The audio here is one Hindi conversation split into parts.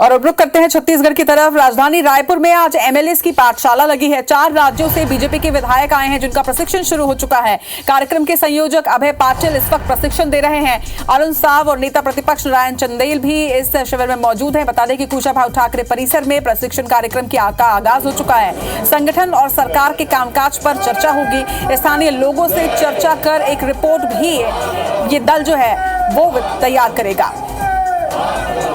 और अब रुक करते हैं छत्तीसगढ़ की तरफ। राजधानी रायपुर में आज एमएलएस की पाठशाला लगी है। 4 राज्यों से बीजेपी के विधायक आए हैं जिनका प्रशिक्षण शुरू हो चुका है। कार्यक्रम के संयोजक अभय पाटिल इस वक्त प्रशिक्षण दे रहे हैं। अरुण साव और नेता प्रतिपक्ष नारायण चंदेल भी इस शिविर में मौजूद हैं। बता दें कि कुशाभाऊ ठाकरे परिसर में प्रशिक्षण कार्यक्रम का आगाज हो चुका है। संगठन और सरकार के कामकाज पर चर्चा होगी। स्थानीय लोगों से चर्चा कर एक रिपोर्ट भी ये दल जो है वो तैयार करेगा।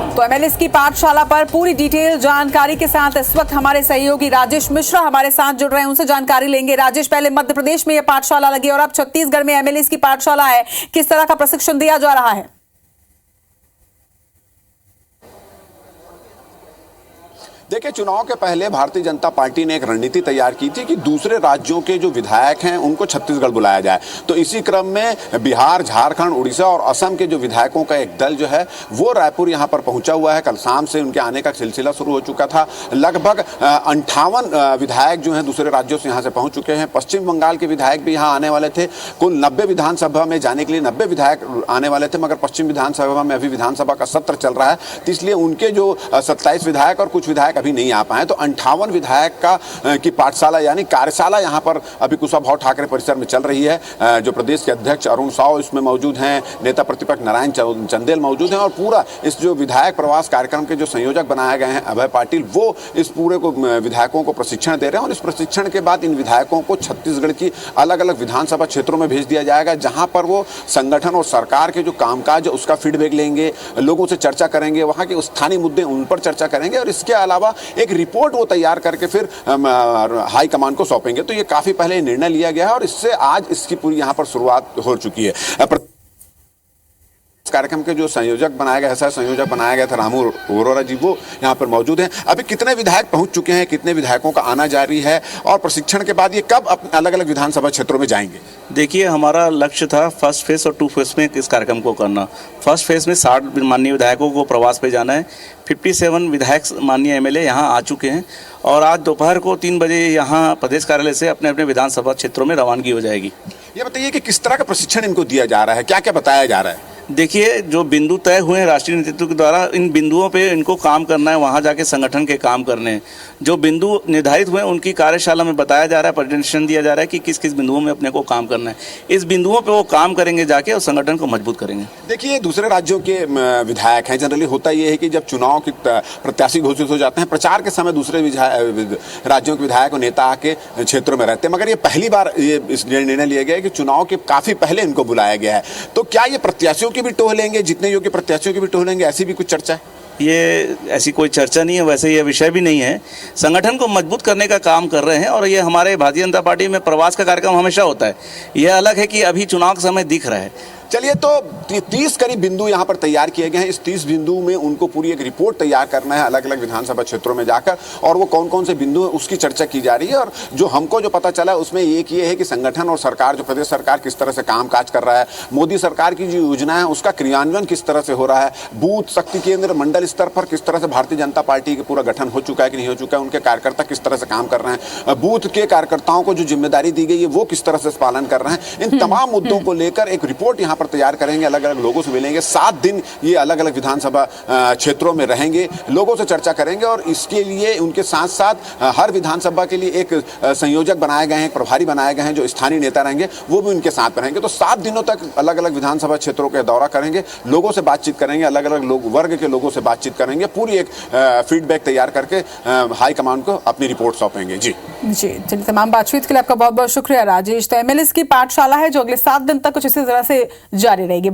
तो एमएलएस की पाठशाला पर पूरी डिटेल जानकारी के साथ इस वक्त हमारे सहयोगी राजेश मिश्रा हमारे साथ जुड़ रहे हैं, उनसे जानकारी लेंगे। राजेश, पहले मध्य प्रदेश में यह पाठशाला लगी और अब छत्तीसगढ़ में एमएलएस की पाठशाला है, किस तरह का प्रशिक्षण दिया जा रहा है? देखिए, चुनाव के पहले भारतीय जनता पार्टी ने एक रणनीति तैयार की थी कि दूसरे राज्यों के जो विधायक हैं उनको छत्तीसगढ़ बुलाया जाए। तो इसी क्रम में बिहार, झारखंड, उड़ीसा और असम के जो विधायकों का एक दल जो है वो रायपुर यहाँ पर पहुंचा हुआ है। कल शाम से उनके आने का सिलसिला शुरू हो चुका था। लगभग 58 विधायक जो हैं दूसरे राज्यों से यहाँ से पहुंच चुके हैं। पश्चिम बंगाल के विधायक भी यहाँ आने वाले थे। कुल 90 विधानसभा में जाने के लिए 90 विधायक आने वाले थे, मगर पश्चिम विधानसभा में अभी विधानसभा का सत्र चल रहा है, तो इसलिए उनके जो 27 विधायक और कुछ विधायक अभी नहीं आ पाए। तो 58 विधायक की पाठशाला यानी कार्यशाला यहाँ पर अभी कुशाभाऊ ठाकरे परिसर में चल रही है। जो प्रदेश के अध्यक्ष अरुण साव इसमें मौजूद हैं, नेता प्रतिपक्ष नारायण चंदेल मौजूद हैं और पूरा इस जो विधायक प्रवास कार्यक्रम के जो संयोजक बनाए गए हैं अभय पाटिल, वो इस पूरे को विधायकों को प्रशिक्षण दे रहे हैं। और इस प्रशिक्षण के बाद इन विधायकों को छत्तीसगढ़ की अलग अलग विधानसभा क्षेत्रों में भेज दिया जाएगा, जहां पर वो संगठन और सरकार के जो कामकाज है उसका फीडबैक लेंगे, लोगों से चर्चा करेंगे, वहां के स्थानीय मुद्दे उन पर चर्चा करेंगे और इसके अलावा एक रिपोर्ट वो तैयार करके फिर हाई कमान को सौंपेंगे। तो ये काफी पहले निर्णय लिया गया है और इससे आज इसकी पूरी यहाँ पर शुरुआत हो चुकी है। कार्यक्रम के जो संयोजक बनाया गया है, संयोजक बनाया गया था रामू अरोरा जी, वो यहाँ पर मौजूद हैं। अभी कितने विधायक पहुंच चुके हैं, कितने विधायकों का आना जारी है और प्रशिक्षण के बाद ये कब अपने अलग अलग विधानसभा क्षेत्रों में जाएंगे? देखिए, हमारा लक्ष्य था फर्स्ट फेज और 2 फेज में इस कार्यक्रम को करना। फर्स्ट फेज में 60 माननीय विधायकों को प्रवास पे जाना है। 57 विधायक माननीय एमएलए यहाँ आ चुके हैं और आज दोपहर को 3 बजे यहाँ प्रदेश कार्यालय से अपने अपने विधानसभा क्षेत्रों में रवानगी हो जाएगी। ये बताइए कि किस तरह का प्रशिक्षण इनको दिया जा रहा है, क्या क्या बताया जा रहा है? देखिए, जो बिंदु तय हुए हैं राष्ट्रीय नेतृत्व के द्वारा, इन बिंदुओं पे इनको काम करना है, वहाँ जाके संगठन के काम करने हैं। जो बिंदु निर्धारित हुए हैं उनकी कार्यशाला में बताया जा रहा है, प्रेजेंटेशन दिया जा रहा है कि किस किस बिंदुओं में अपने को काम करना है। इस बिंदुओं पे वो काम करेंगे जाके और संगठन को मजबूत करेंगे। देखिए, दूसरे राज्यों के विधायक हैं, जनरली होता ये है कि जब चुनाव के प्रत्याशी घोषित हो जाते हैं, प्रचार के समय दूसरे राज्यों के विधायक और नेता आके क्षेत्रों में रहते हैं, मगर ये पहली बार ये निर्णय लिया गया है कि चुनाव के काफी पहले इनको बुलाया गया है। तो क्या ये प्रत्याशियों की भी टोह लेंगे, जितने योग्य प्रत्याशियों की भी टोह लेंगे, ऐसी भी कुछ चर्चा है? ये ऐसी कोई चर्चा नहीं है, वैसे ये विषय भी नहीं है। संगठन को मजबूत करने का काम कर रहे हैं और ये हमारे भारतीय जनता पार्टी में प्रवास का कार्यक्रम हमेशा होता है। यह अलग है कि अभी चुनाव का समय दिख रहा है। चलिए, तो 30 करीब बिंदु यहाँ पर तैयार किए गए हैं। इस 30 बिंदु में उनको पूरी एक रिपोर्ट तैयार करना है अलग अलग विधानसभा क्षेत्रों में जाकर, और वो कौन कौन से बिंदु हैं उसकी चर्चा की जा रही है। और जो हमको जो पता चला उसमें एक ये है कि संगठन और सरकार, जो प्रदेश सरकार किस तरह से कामकाज कर रहा है, मोदी सरकार की जो योजना है उसका क्रियान्वयन किस तरह से हो रहा है, बूथ शक्ति केंद्र मंडल स्तर पर किस तरह से भारतीय जनता पार्टी का पूरा गठन हो चुका है कि नहीं हो चुका है, उनके कार्यकर्ता किस तरह से काम कर रहे हैं, बूथ के कार्यकर्ताओं को जो जिम्मेदारी दी गई है वो किस तरह से पालन कर रहे हैं, इन तमाम मुद्दों को लेकर एक रिपोर्ट यहाँ पर तैयार करेंगे। अलग अलग लोगों से मिलेंगे, 7 दिन ये अलग अलग विधानसभा क्षेत्रों में रहेंगे, लोगों से चर्चा करेंगे और इसके लिए उनके साथ साथ हर विधानसभा के लिए एक संयोजक बनाए गए हैं, प्रभारी बनाए गए हैं, जो स्थानीय नेता रहेंगे वो भी उनके साथ रहेंगे। तो 7 दिनों तक अलग अलग विधानसभा क्षेत्रों का दौरा करेंगे, लोगों से बातचीत करेंगे, अलग अलग वर्ग के लोगों से बातचीत करेंगे, पूरी एक फीडबैक तैयार करके हाईकमान को अपनी रिपोर्ट सौंपेंगे। जी चलिए, तमाम बातचीत के लिए आपका बहुत बहुत शुक्रिया राजेश। तो एमएलएस की पाठशाला है जो अगले 7 दिन तक कुछ इसी तरह से जारी रहेगी।